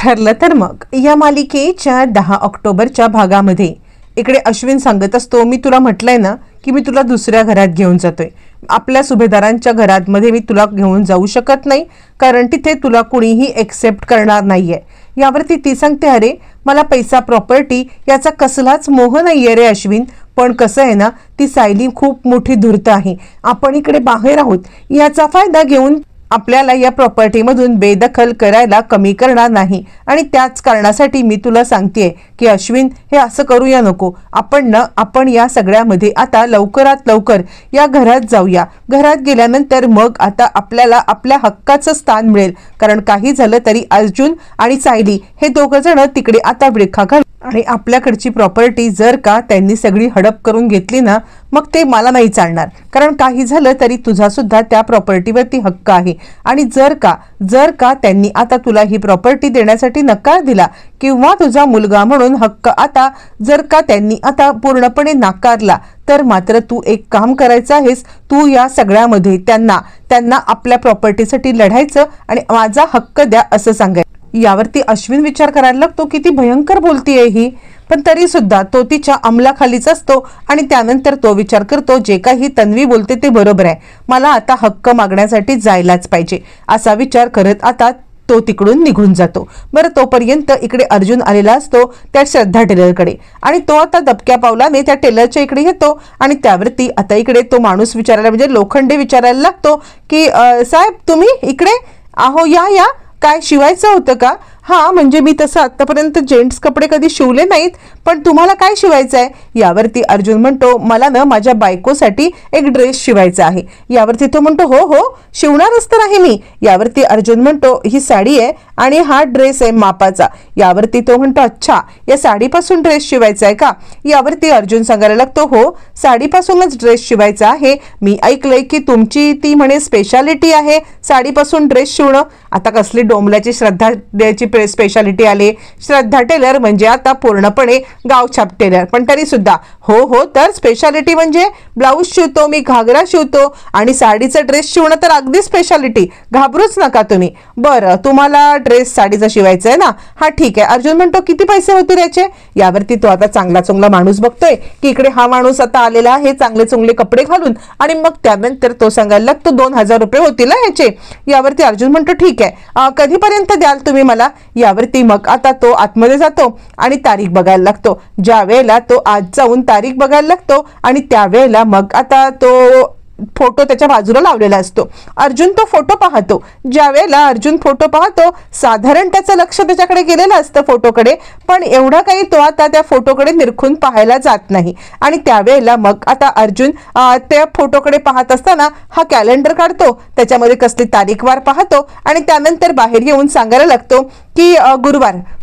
ठरलं तर मग या मालिकेच्या 10 ऑक्टोबरच्या भागामध्ये इकडे अश्विन सांगत असतो, मी तुला म्हटलंय ना की मी तुला दुसऱ्या घरात घेऊन जातोय, आपल्या सुभेदारांच्या घरामध्ये मी तुला घेऊन जाऊ शकत नाही कारण तिथे तुला कुणीही एक्सेप्ट करणार नाहीये. यावरती ती सांगते, अरे मला पैसा प्रॉपर्टी याचा कसलाच मोह नाहीये रे अश्विन, पण कसं आहे ना, ती सायली खूप मोठी धूर्त आहे, आपण इकडे बाहेर आहोत, याचा फायदा घेऊन आपल्याला या प्रॉपर्टीमधून बेदखल करायला कमी करणार नाही. आणि त्याच कारणासाठी मी तुला सांगतेय की अश्विन हे असं करूया नको, आपण या सगळ्यामध्ये आता लवकरात लवकर या घरात जाऊया. घरात गेल्यानंतर मग आता आपल्याला आपल्या हक्काचं स्थान मिळेल, कारण काही झालं तरी अर्जुन आणि सायली हे दोघं जण तिकडे आता विळखा घाल आणि आपल्याकडची प्रॉपर्टी जर का त्यांनी सगळी हडप करून घेतली ना, मग ते मला नाही चालणार, कारण काही झालं तरी तुझा सुद्धा त्या प्रॉपर्टीवरती हक्क आहे. आणि जर का त्यांनी आता तुला ही प्रॉपर्टी देण्यासाठी नकार दिला किंवा तुझा मुलगा म्हणून हक्क आता जर का त्यांनी आता पूर्णपणे नाकारला, तर मात्र तू एक काम करायचं आहेस, तू या सगळ्यामध्ये त्यांना आपल्या प्रॉपर्टीसाठी लढायचं आणि माझा हक्क द्या असं सांगायचं. यावरती अश्विन विचार करायला लागतो, किती भयंकर बोलतीये ही, पण तरी सुद्धा तो तिच्या अंमलाखालीच असतो आणि त्यानंतर तो विचार करतो, जे काही तन्वी बोलते ते बरोबर आहे, मला आता हक्क मागण्यासाठी जायलाच पाहिजे असा विचार करत आता तो तिकडून निघून जातो. बरं, तोपर्यंत इकडे अर्जुन आलेला असतो त्या श्रद्धा टेलरकडे आणि तो आता दबक्या पावलाने त्या टेलरच्या इकडे येतो आणि त्यावरती आता इकडे तो माणूस विचारायला म्हणजे लोखंडे विचारायला लागतो की साहेब तुम्ही इकडे आहो, या काय शिवायचं होतं का? हा, म्हणजे मी तसं आतापर्यंत जेंट्स कपडे कधी शिवले नाहीत, पण तुम्हाला काय शिवायचं आहे? यावरती अर्जुन म्हणतो, मला ना माझ्या बायकोसाठी एक ड्रेस शिवायचा आहे. यावरती तो म्हणतो, हो शिवणारच तर आहे मी. यावरती अर्जुन म्हणतो, ही साडी आहे आणि हा ड्रेस आहे मापाचा. यावरती तो म्हणतो, अच्छा, या साडीपासून ड्रेस शिवायचा आहे का? यावरती अर्जुन सांगायला लागतो, हो साडीपासूनच ड्रेस शिवायचा आहे. मी ऐकलंय की तुमची ती म्हणे स्पेशालिटी आहे साडीपासून ड्रेस शिवणं. आता कसली डोंबल्याची श्रद्धा द्यायची स्पेशालिटी आले, श्रद्धा टेलर म्हणजे आता पूर्णपणे गावछाप टेलर, पण तरी सुद्धा हो तर स्पेशालिटी म्हणजे ब्लाऊज शिवतो मी, घागरा शिवतो आणि साडीचा ड्रेस शिवणं तर अगदी स्पेशालिटी, घाबरूच नका तुम्ही. बरं, तुम्हाला ड्रेस साडीचा शिवायचा आहे ना? हा ठीक आहे. अर्जुन म्हणतो, किती पैसे होतील याचे? यावरती तो आता चांगला माणूस बघतोय की इकडे हा माणूस आता आलेला आहे चांगले कपडे घालून, आणि मग त्यानंतर तो सांगायला लागतो, 2000 रुपये होतील याचे. यावरती अर्जुन म्हणतो, ठीक आहे, कधीपर्यंत द्याल तुम्ही मला? यावरती मग आता तो आतमध्ये जातो आणि तारीख बघायला लागतो. ज्या वेळेला तो आज जाऊन तारीख बघायला लागतो आणि त्यावेळेला मग आता तो फोटो त्याच्या बाजूला लावलेला असतो. अर्जुन तो फोटो पाहतो. ज्या वेळेला अर्जुन फोटो पाहतो, साधारण त्याचं लक्ष त्याच्याकडे गेलेलं असतं फोटोकडे, पण एवढा काही तो आता त्या फोटोकडे निरखून पाहायला जात नाही. आणि त्यावेळेला मग आता अर्जुन त्या फोटोकडे पाहत असताना हा कॅलेंडर काढतो, त्याच्यामध्ये कसली तारीखवार पाहतो आणि त्यानंतर बाहेर येऊन सांगायला लागतो की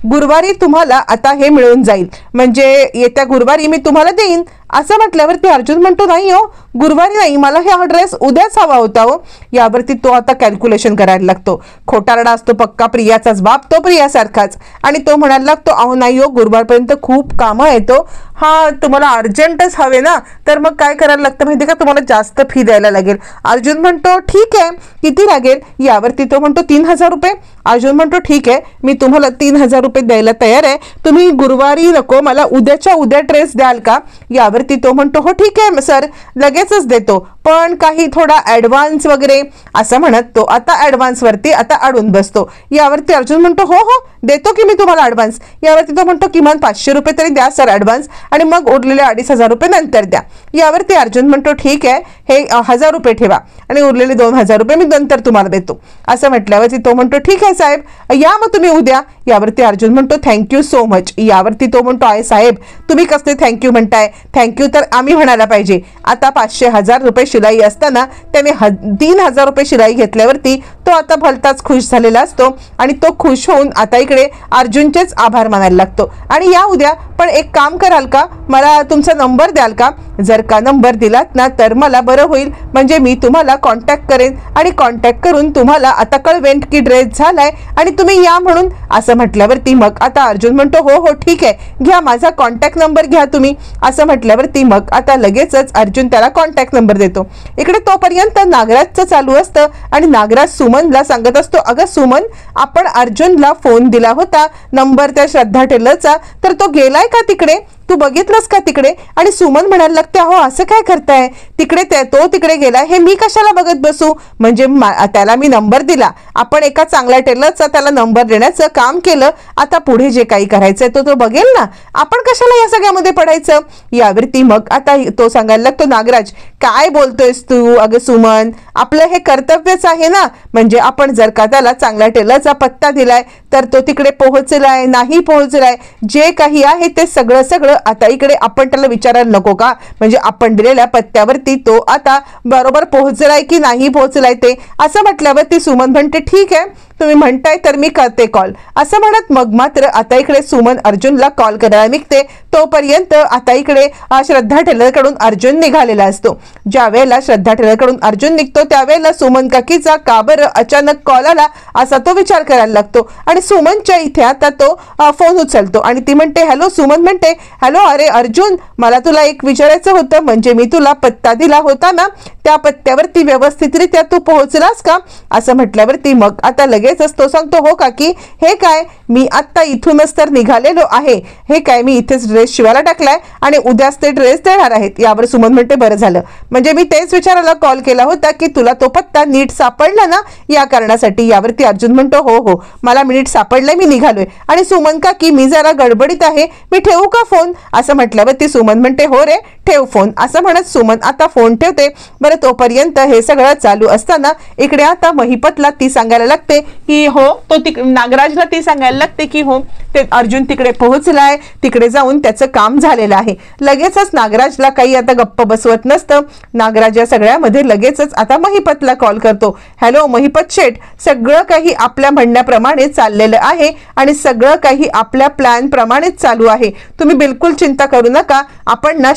गुरुवारी तुम्हाला आता हे मिळून जाईल, म्हणजे येत्या गुरुवारी मी तुम्हाला देईन. असं म्हटल्यावरती अर्जुन म्हणतो, नाही हो, गुरुवारी नाही, मला हा ड्रेस उद्याच हवा होता हो. यावरती तो आता कॅल्क्युलेशन करायला लागतो. खोटारडा असतो पक्का प्रियाचाच बाप, तो प्रियासारखाच, आणि तो म्हणायला लागतो, अहो नाही हो, गुरुवारपर्यंत खूप कामं येतो. हा, तुम्हाला अर्जंटच हवे ना, तर मग काय करायला लागतं माहिती का, तुम्हाला जास्त फी द्यायला लागेल. अर्जुन म्हणतो, ठीक आहे, किती लागेल? यावरती तो म्हणतो, 3000 रुपये. अर्जुन म्हणतो, ठीक आहे, मी तुम्हाला 3000 रुपये द्यायला तयार आहे, तुम्ही गुरुवारी नको, मला उद्याच्या उद्या ड्रेस द्याल का? यावरती तो म्हणतो, हो ठीक आहे सर, लगेचच देतो, पण काही थोडा ॲडव्हान्स वगैरे, असं म्हणत तो आता ॲडव्हान्सवरती आता अडून बसतो. यावरती अर्जुन म्हणतो, हो देतो की मी तुम्हाला ॲडव्हान्स. यावरती तो म्हणतो, किमान 500 रुपये तरी द्या सर ॲडव्हान्स, आणि मग उरलेले 2500 रुपये नंतर द्या. यावरती अर्जुन म्हणतो, ठीक आहे, हे 1000 रुपये ठेवा आणि उरलेले 2000 रुपये मी नंतर तुम्हाला देतो. असं म्हटल्यावरती तो म्हणतो, ठीक आहे साहेब, या मग तुम्ही उद्या. यावरती अर्जुन म्हणतो, थँक्यू सो मच. यावरती तो म्हणतो, आहे साहेब, तुम्ही कसले थँक्यू म्हणताय? थँक्यू तर आम्ही म्हणायला पाहिजे. आता 500,000 रुपये शिलाई असताना त्याने 3000 रुपये शिलाई घेतल्यावरती तो आता भलताच खुश झालेला असतो आणि तो खुश होऊन आता इकडे अर्जुनचेच आभार मानायला लागतो. आणि या उद्या, पण एक काम कराल का, मला तुमचा नंबर द्याल का? जर का नंबर दिलात ना तर मला बरं होईल, म्हणजे मी तुम्हाला कॉन्टॅक्ट करेन आणि कॉन्टॅक्ट करून तुम्हाला आता कळवेन की ड्रेस झालाय आणि तुम्ही या म्हणून. असं म्हटल्यावरती मग आता अर्जुन म्हणतो हो हो ठीक आहे, घ्या माझा कॉन्टॅक्ट नंबर घ्या तुम्ही. असं म्हटल्यावरती मग आता लगेचच अर्जुन त्याला कॉन्टॅक्ट नंबर देतो. इकडे तोपर्यंत नागराजचं चालू असतं आणि नागराज सुमनला सांगत असतो, अगं सुमन, आपण अर्जुनला फोन दिला होता नंबर त्या श्रद्धा टेलरचा, तर तो गेलाय का तिकडे, तू बघितलंस का तिकडे. आणि सुमन म्हणायला लागते, हो असं काय करताय, तिकडे तो तिकडे गेलाय, हे मी कशाला बघत बसू, म्हणजे त्याला मी नंबर दिला, आपण एका चांगल्या टेलरचा त्याला नंबर देण्याचं काम केलं, आता पुढे जे काही करायचंय तो बघेल ना, आपण कशाला या सगळ्यामध्ये पडायचं. यावरती मग आता तो सांगायला लागतो, नागराज काय बोलतोयस तू, अगं सुमन, आपलं हे कर्तव्यच आहे ना, म्हणजे आपण जर का त्याला चांगल्या टेलरचा पत्ता दिलाय तर तो तिकडे पोहोचलाय नाही पोहोचलाय, जे काही आहे ते सगळं आता इकडे आपण त्याला विचारायला नको का, म्हणजे आपण दिलेल्या पत्त्यावरती तो आता बरोबर पोहोचलाय की नाही पोहोचलाय ते. असं म्हटल्यावरती सुमन म्हणते, ठीक आहे तुम्ही म्हणताय तर मी करते कॉल. असं म्हणत मग मात्र आता इकडे सुमन अर्जुनला कॉल करायला निघते. तोपर्यंत आता इकडे श्रद्धा टेलरकडून अर्जुन निघालेला असतो. ज्या वेळेला श्रद्धा टेलरकडून अर्जुन निघतो त्यावेळेला सुमन काकीचा का बरं अचानक कॉल आला असा तो विचार करायला लागतो आणि सुमनच्या इथे आता तो फोन उचलतो आणि ती म्हणते, हॅलो. सुमन म्हणते, हॅलो, अरे अर्जुन, मला तुला एक विचारायचं होतं, म्हणजे मी तुला पत्ता दिला होता ना, त्या पत्त्यावरती व्यवस्थितरित्या तू पोहोचलास का. असं म्हटल्यावरती मग आता लगेचच तो सांगतो, हो काकी, हे काय, मी आत्ता इथूनच तर निघालेलो आहे, हे काय मी इथेच ड्रेस शिवायला टाकलाय आणि उद्याच ते ड्रेस देणार आहेत. यावर सुमन म्हणते, बरं झालं, म्हणजे मी तेच विचारायला कॉल केला होता की तुला तो पत्ता नीट सापडला ना, या कारणासाठी. यावरती अर्जुन म्हणतो, हो हो, मला नीट सापडलाय, मी निघालोय. आणि सुमन काकी, मी जरा गडबडीत आहे, मी ठेवू का फोन. असं म्हटल्यावरती सुमन म्हणते, हो रे ठेव फोन. असं म्हणत सुमन आता फोन ठेवते. बरं तोपर्यंत हे सगळं चालू असताना इकडे आता महिपतला ती सांगायला लागते की हो, तो नागराजला ती सांगायला लागते की हो, ते अर्जुन तिकडे पोहोचलाय, तिकडे जाऊन त्याचं काम झालेलं आहे. लगेचच नागराजला काही आता गप्प बसवत नसतं. नागराज या सगळ्यामध्ये लगेचच आता महिपतला कॉल करतो. हॅलो महिपत शेठ, सगळं काही आपल्या म्हणण्याप्रमाणे चाललेलं आहे आणि सगळं काही आपल्या प्लॅन प्रमाणेच चालू आहे, तुम्ही बिलकुल चिंता करू नका. आपण ना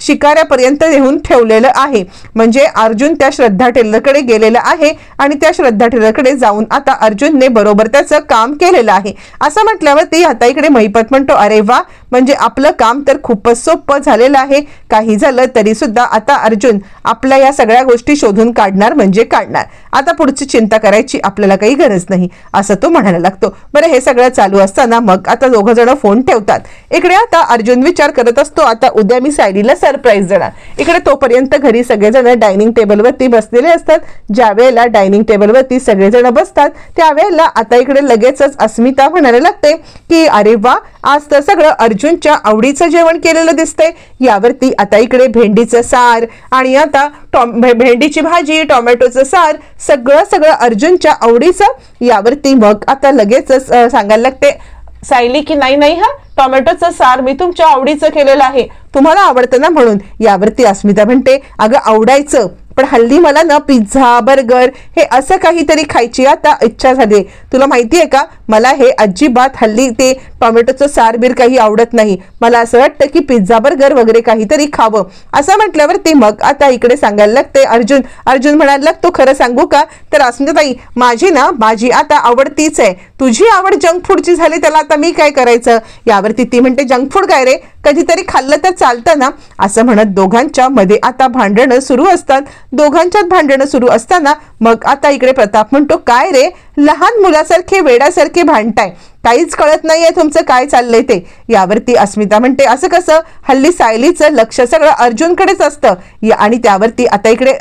शिकाऱ्यापर्यंत नेऊन ठेवलेलं आहे, म्हणजे अर्जुन त्या श्रद्धा टेलरकडे गेलेला आहे आणि त्या श्रद्धा टेलरकडे जाऊन आता अर्जुनने बरोबर त्याचं काम केलेलं आहे. असं म्हटल्यावरती आता इकडे महिपत म्हणतो, अरे वा, म्हणजे आपलं काम तर खूपच सोपं झालेलं आहे. काही झालं तरी सुद्धा आता अर्जुन आपल्या या सगळ्या गोष्टी शोधून काढणार म्हणजे काढणार, आता पुढची चिंता करायची आपल्याला काही गरज नाही, असं तो म्हणायला लागतो. बरं हे सगळं चालू असताना मग आता दोघं जण फोन ठेवतात. इकडे आता अर्जुन विचार करत असतो, आता उद्या मी सायलीला सरप्राईज देणार. इकडे तोपर्यंत घरी सगळेजण डायनिंग टेबलवरती बसलेले असतात. ज्या वेळेला डायनिंग टेबलवरती सगळेजण बसतात त्यावेळेला आता इकडे लगेचच अस्मिता म्हणायला लागते की अरे वा, आज तर सगळं अर्जुनच्या आवडीचं जेवण केलेलं दिसतंय. यावरती आता इकडे भेंडीचं सार आणि आता भेंडीची भाजी, टोमॅटोचं सार, सगळं अर्जुनच्या आवडीचं. यावरती मग आता लगेचच सांगायला लागते सायली की नाही हा, टोमॅटोचं सार मी तुमच्या आवडीचं केलेलं आहे, तुम्हाला आवडतं ना म्हणून. यावरती अस्मिता म्हणते, अगं आवडायचं, पण हल्ली मला ना पिझ्झा, बर्गर हे असं काहीतरी खायची आता इच्छा झाली. तुला माहितीये का, मला हे अजिबात हल्ली ते टोमॅटोचं सार बीर काही आवडत नाही. मला असं वाटतं की पिझ्झा, बर्गर वगैरे काहीतरी खावं. असं म्हटल्यावरती मग आता इकडे सांगायला लागते अर्जुन म्हणायला लागतो, खरं सांगू का, तर अस्मिताताई माझी आता आवडतीच आहे. तुझी आवड जंक फूडची झाली, त्याला आता मी काय करायचं. यावरती ती म्हणते, जंक फूड काय रे, कधीतरी खाल्लं तर चालतं ना. असं म्हणत दोघांच्या मध्ये आता भांडणं सुरू असतात. दोघांच्यात भांडणं सुरू असताना मग आता इकडे प्रताप म्हणतो, काय रे, लहान मुलासारखे वेड्यासारखे भांडताय, काहीच कळत नाहीये तुमचं काय चाललंय ते. यावरती अस्मिता म्हणते, असं कसं, हल्ली सायलीचं लक्ष सगळं अर्जुनकडेच असतं. आणि त्यावरती आता इकडे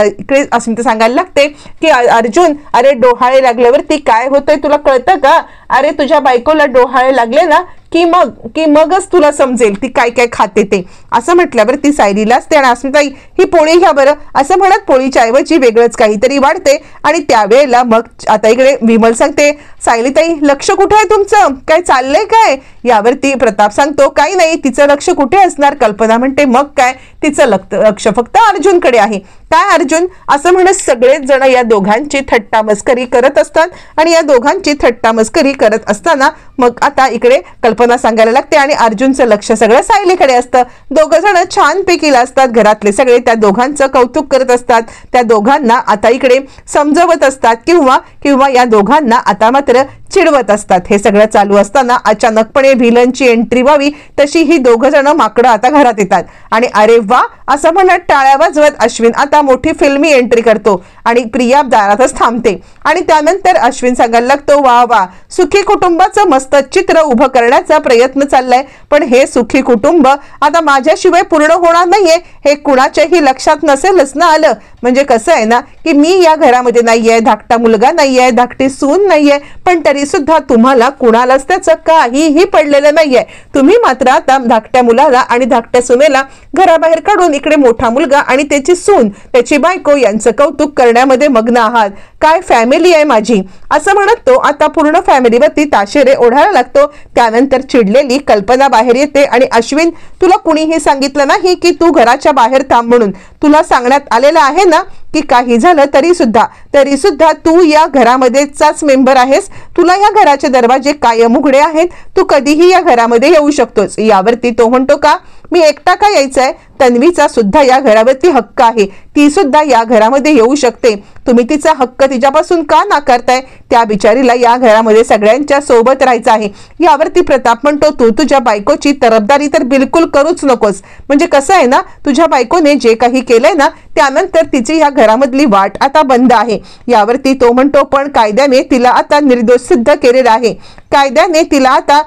इकडे अस्मिता सांगायला लागते की अर्जुन, अरे डोहाळे लागल्यावरती काय होतंय तुला कळतं का. अरे तुझ्या बायकोला डोहाळे लागले ना की मगच तुला समजेल ती काय काय खाते ते. असं म्हटल्यावर ती सायलीलाच त्या अस्मिताई ही पोळी घ्या बरं असं म्हणत पोळीच्या ऐवजी वेगळंच काहीतरी वाढते. आणि त्यावेळेला मग आता इकडे विमल सांगते, सायलीताई लक्ष कुठे आहे तुमचं, काय चाललंय काय. यावरती प्रताप सांगतो काही नाही, तिचं लक्ष कुठे असणार. कल्पना म्हणते मग काय, तिचं लक्ष फक्त अर्जुनकडे आहे. काय अर्जुन, असं म्हणत सगळेच जण या दोघांची थट्टा मस्करी करत असतात. आणि या दोघांची थट्टा मस्करी करत असताना मग आता इकडे कल्पना सांगायला लागते आणि अर्जुनचं लक्ष सगळं सायलीकडे असतं. दोघं जण छानपैकी असतात. घरातले सगळे त्या दोघांचं कौतुक करत असतात, त्या दोघांना आता इकडे समजवत असतात किंवा या दोघांना आता मात्र चिडवत असतात. हे सगळं चालू असताना अचानकपणे व्हिलनची एंट्री व्हावी तशी ही दोघं जण माकडं आता घरात येतात. आणि अरे वा असं म्हणत टाळ्या वाजवत अश्विन आता मोठी फिल्मी एंट्री करतो आणि प्रिया दारातच थांबते. आणि त्यानंतर अश्विन सांगायला लागतो, वा वा, सुखी कुटुंबाचं मस्त चित्र उभं करण्याचा प्रयत्न चाललाय. पण हे सुखी कुटुंब आता माझ्याशिवाय पूर्ण होणार नाहीये हे कुणाच्याही लक्षात नसेलच ना आलं. म्हणजे कसं आहे ना की मी या घरामध्ये नाहीये, धाकटा मुलगा नाहीये, धाकटी सून नाहीये, पण तरी सुद्धा तुम्हाला कुणालाच त्याचं काहीही पडलेलं नाहीये. तुम्ही मात्र आता धाकट्या मुलाला आणि धाकट्या सुनेला घराबाहेर काढून इकडे मोठा मुलगा आणि त्याची सून, त्याची बायको यांचं कौतुक करण्यामध्ये मग्न आहात. काय फॅमिली आहे माझी, असं म्हणत तो आता पूर्ण फॅमिलीवरती ताशेरे ओढायला लागतो. त्यानंतर चिडलेली कल्पना बाहेर येते आणि अश्विन, तुला कुणीही सांगितलं नाही की तू घराच्या बाहेर थांब म्हणून. तुला सांगण्यात आलेलं आहे ना की काही झालं तरी सुद्धा तू या घरामध्येचाच मेंबर आहेस. तुला या घराचे दरवाजे कायम उघडे आहेत, तू कधीही या घरामध्ये येऊ शकतोस. यावरती तो म्हणतो, का मी एकटा का यायचंय, तन्वीचा सुद्धा या घरावरती हक्क आहे, ती सुद्धा या घरामध्ये येऊ शकते. तुम्ही तिचा हक्क तिच्यापासून का नाकारताय, त्या बिचारीला या घरामध्ये सगळ्यांच्या सोबत राहायचं आहे. यावरती प्रताप म्हणतो, तू तुझ्या बायकोची तरफदारी तर बिलकुल करूच नकोस. म्हणजे कसं आहे ना, तुझ्या बायकोने जे काही केलंय ना त्यानंतर तिची या घरामधली वाट आता बंद आहे. यावरती तो म्हणतो, पण कायद्याने तिला आता निर्दोष सिद्ध केलेलं आहे. कायद्याने तिला आता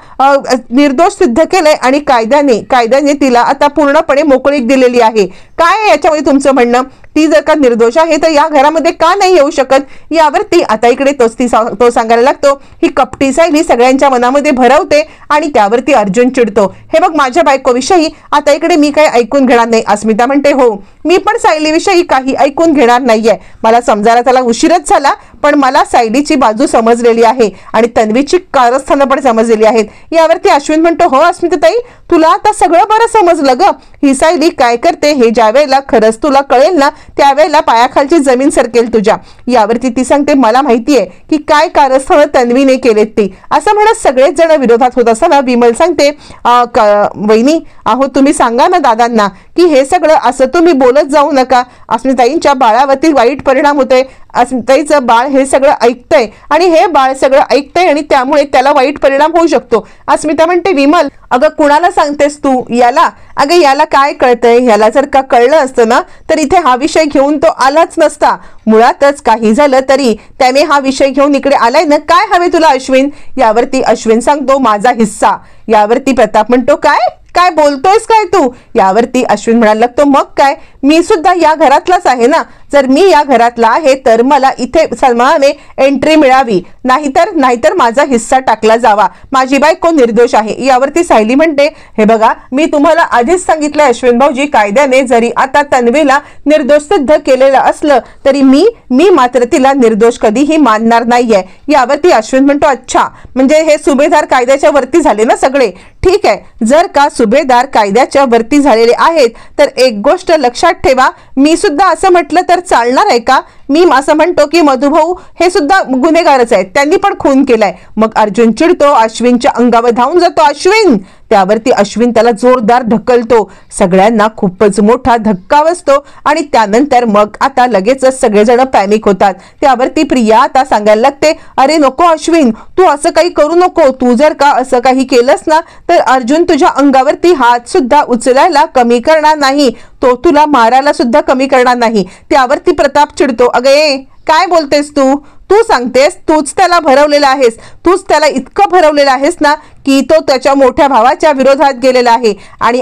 निर्दोष सिद्ध केलंय आणि कायद्याने तिला आता पूर्णपणे मोकळीक दिलेली आहे. काय याच्यामध्ये तुमचं म्हणणं, ती जर का निर्दोष आहे तर या घरामध्ये का नाही येऊ शकत. यावरती आता इकडे तो सांगायला लागतो, ही कपटी सायली सगळ्यांच्या मनामध्ये भरवते. आणि त्यावरती अर्जुन चिडतो, हे बघ माझ्या बायकोविषयी आता इकडे मी काही ऐकून घेणार नाही. अस्मिता म्हणते, हो मी पण सायलीविषयी काही ऐकून घेणार नाहीये. मला समजायला त्याला उशीरच झाला, पण मला सायलीची बाजू समजलेली आहे आणि तन्वीची कारस्थानं पण समजलेली आहेत. यावरती अश्विन म्हणतो, हो अस्मिताताई, तुला आता सगळं बरं समजलं ग. ही सायली काय करते हे ज्या वेळेला खरंच तुला कळेल ना त्यावेळेला पायाखालची जमीन सरकेल तुझ्या. यावरती ती सांगते, मला माहितीये की काय कारस्थानं तन्वीने केलेत ती. असं म्हणत सगळेच जण विरोधात होत असताना विमल सांगते, वहिनी अहो तुम्ही सांगा ना दादांना की हे सगळं असं तुम्ही बोलत जाऊ नका. अस्मिताईंच्या बाळावरती वाईट परिणाम होतोय. अस्मिताईचं बाळ हे सगळं ऐकतंय आणि हे बाळ सगळं ऐकतंय आणि त्यामुळे त्याला वाईट परिणाम होऊ शकतो. अस्मिता म्हणते, विमल अगं कुणाला सांगतेस तू याला, अगं याला काय कळतंय, याला जर का कळलं असतं ना तर इथे हा विषय घेऊन तो आलाच नसता. मुळातच काही झालं तरी त्याने हा विषय घेऊन इकडे आलाय ना. काय हवे तुला अश्विन. यावरती अश्विन सांगतो, माझा हिस्सा. यावरती प्रताप म्हणतो, काय बोलतोयस काय तू. यावरती अश्विन म्हणायला लागतो, मग काय, मी सुद्धा या घरातलाच आहे ना. जर मी या घरातला आहे तर मला इथे सन्मानाने एंट्री मिळावी, नाहीतर माझा हिस्सा टाकला जावा. माझी बायको निर्दोष आहे. यावरती सायली म्हणते, हे बघा मी तुम्हाला आधीच सांगितलं अश्विन भाऊजी, कायद्याने जरी आता तन्वीला निर्दोष सिद्ध केलेलं असलं तरी मी मात्र तिला निर्दोष कधीही मानणार नाहीये. यावरती अश्विन म्हणतो, अच्छा म्हणजे हे सुभेदार कायद्याच्या वरती झाले ना सगळे. ठीक आहे, जर का सुभेदार कायद्याच्या वरती झालेले आहेत तर एक गोष्ट लक्षात ठेवा, मी सुद्धा असं म्हटलं तर चालणार आहे का. मी असं म्हणतो की मधुभाऊ हे सुद्धा गुन्हेगारच आहेत, त्यांनी पण खून केलाय. मग अर्जुन चिडतो, अश्विनच्या अंगावर धावून जातो. अश्विन. त्यावरती अश्विन त्याला जोरदार ढकलतो. सगळ्यांना खूपच मोठा धक्का बसतो आणि त्यानंतर मग आता लगेचच सगळेजण पॅनिक होतात. त्यावरती प्रिया आता सांगायला लागते, अरे नको अश्विन, तू असं काही करू नको. तू जर का असं काही केलंस ना तर अर्जुन तुझ्या अंगावरती हात सुद्धा उचलायला कमी करणार नाही, तो तुला मारायला सुद्धा कमी करणार नाही. त्यावरती प्रताप चिडतो, अगे काय बोलतेस तू सांगतेस, तूच त्याला भरवलेला आहेस, तूच त्याला इतकं भरवलेलं आहेस ना की तो त्याच्या मोठ्या भावाच्या विरोधात गेलेला आहे. आणि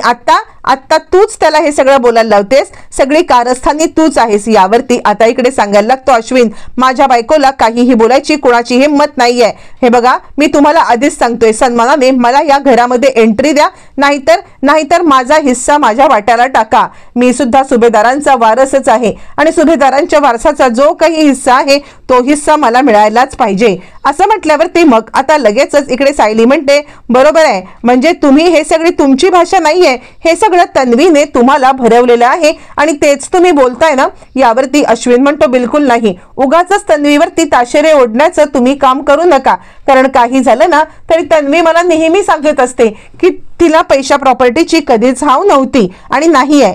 आता तूच त्याला हे सगळं बोलायला लावतेस, सगळी कारस्थानी तूच आहेस। यावरती आता इकडे सांगायला लागतो अश्विन, माझ्या बायकोला काहीही बोलायची कोणाची हिंमत नाहीये। हे बघा, मी तुम्हाला आधीच सांगतोय, सन्मानाने मला या घरामध्ये एंट्री द्या, नाहीतर माझा हिस्सा माझ्या वाट्याला टाका। मी सुद्धा सुभेदारांचा वारसच आहे आणि सुभेदारांच्या वारसाचा जो काही हिस्सा आहे तो हिस्सा मला मिळायलाच पाहिजे। असं म्हटल्यावरती मग आता लगेचच इकडे सायली म्हणते, बरोबर आहे, म्हणजे तुम्ही हे सगळी तुमची भाषा नाहीये, हे सगळं तन्वीने तुम्हाला भरवलेलं आहे आणि तेच तुम्ही बोलताय ना। यावरती अश्विन म्हणतो, बिलकुल नाही, उगाचच तन्वीवरती ताशेरे ओढण्याचं तुम्ही काम करू नका, कारण काही झालं ना तरी तन्वी मला नेहमी सांगत असते की तिला पैशा प्रॉपर्टीची कधीच हाव नव्हती आणि नाही आहे,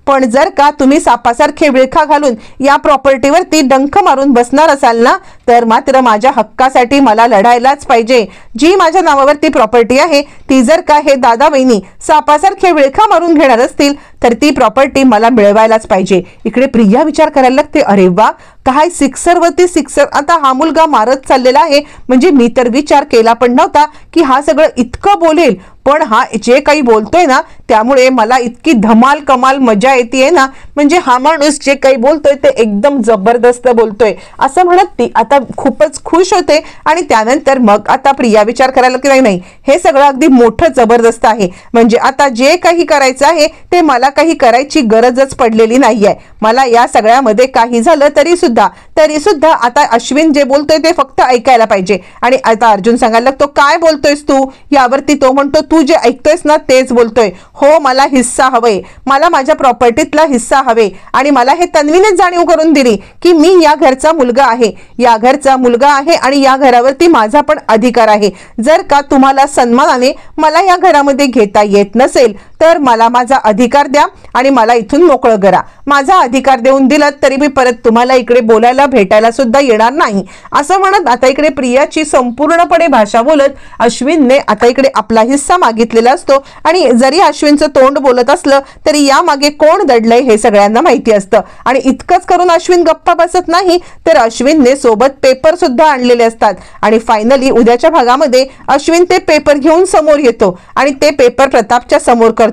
पण जर का तुम्ही सापासारखे विळखा घालून या प्रॉपर्टीवरती डंख मारून बसणार असाल ना, तर मात्र माझ्या हक्कासाठी मला लढायलाच पाहिजे। जी माझ्या नावावरती प्रॉपर्टी आहे ती जर का हे दादा वहिनी सापासारखे विळखा मारून घेणार असतील तर ती प्रॉपर्टी मला मिळवायलाच पाहिजे। इकडे प्रिया विचार करायला लागते, अरे वा, काय सिक्सर वरती सिक्सर आता हा मुलगा मारत चाललेला आहे, म्हणजे मी तर विचार केला पण नव्हता की हा सगळं इतकं बोलेल, पण हा जे काही बोलतोय ना त्यामुळे मला इतकी धमाल कमाल मजा येते ना, म्हणजे हा माणूस जे काही बोलतोय ते एकदम जबरदस्त बोलतोय असं म्हणत ती आता खूपच खुश होते। आणि त्यानंतर मग आता प्रिया विचार करायला की नाही, हे सगळं अगदी मोठं जबरदस्त आहे, म्हणजे आता जे काही करायचं आहे ते मला काही करायची गरजच पडलेली नाहीये। मला या सगळ्यामध्ये काही झालं तरी सुद्धा आता अश्विन जे बोलतोय ते फक्त ऐकायला पाहिजे। आणि आता अर्जुन सांगायला लागतो, काय बोलतोयस तू? यावरती तो म्हणतो, तू जे ऐकतोयस ना तेच बोलतोय, हो मला हिस्सा हवे, मला माझ्या प्रॉपर्टीतला हिस्सा हवे आणि मला हे तन्वीने जाणीव करून दिली की मी या घरचा मुलगा आहे आणि या घरावरती माझा पण अधिकार आहे। जर का तुम्हाला सन्मानाने मला या घरामध्ये घेता येत नसेल तर मला माझा अधिकार द्या आणि मला इथून मोकळं करा। माझा अधिकार देऊन दिलात तरी मी परत तुम्हाला इकडे बोलायला भेटायला सुद्धा येणार नाही। असं म्हणत आता इकडे प्रियाची संपूर्णपणे भाषा बोलत अश्विनने आता इकडे आपला हिस्सा मागितलेला असतो आणि जरी अश्विनचं तोंड बोलत असलं तरी या मागे कोण दडलंय हे सगळ्यांना माहिती असतं। आणि इतकंच करून अश्विन गप्पा बसत नाही तर अश्विनने सोबत पेपर सुद्धा आणलेले असतात आणि फायनली उद्याच्या भागामध्ये अश्विन ते पेपर घेऊन समोर येतो आणि ते पेपर प्रतापच्या समोर करतो।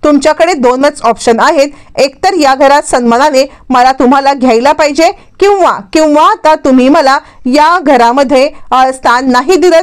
तुमच्याकडे दोनच ऑप्शन आहेत, एकतर या घरात सन्मानाने मला तुम्हाला घ्यायला पाहिजे किंवा आता तुम्ही मला या घरामध्ये स्थान नाही दिलं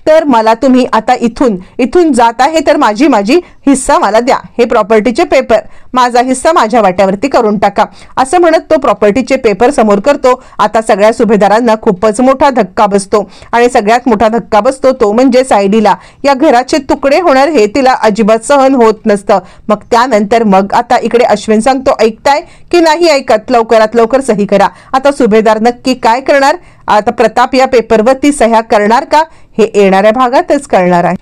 तर मला तुम्ही आता इथून जात आहे तर माझी हिस्सा मला द्या, हे प्रॉपर्टीचे पेपर माझा हिस्सा माझ्या वाट्यावरती करून टाका। असं म्हणत तो प्रॉपर्टीचे पेपर समोर करतो। आता सगळ्या सुभेदारांना खूपच मोठा धक्का बसतो आणि सगळ्यात मोठा धक्का बसतो तो म्हणजे सायलीला। या घराचे तुकडे होणार हे तिला अजिबात सहन होत नसतं। मग त्यानंतर मग आता इकडे अश्विन सांगतो, ऐकताय की नाही ऐकत, लवकरात लवकर सही करा। आता सुभेदार नक्की काय करणार? आता प्रताप या पेपरवरती सह्या करणार का? हे येणाऱ्या भागातच कळणार आहे।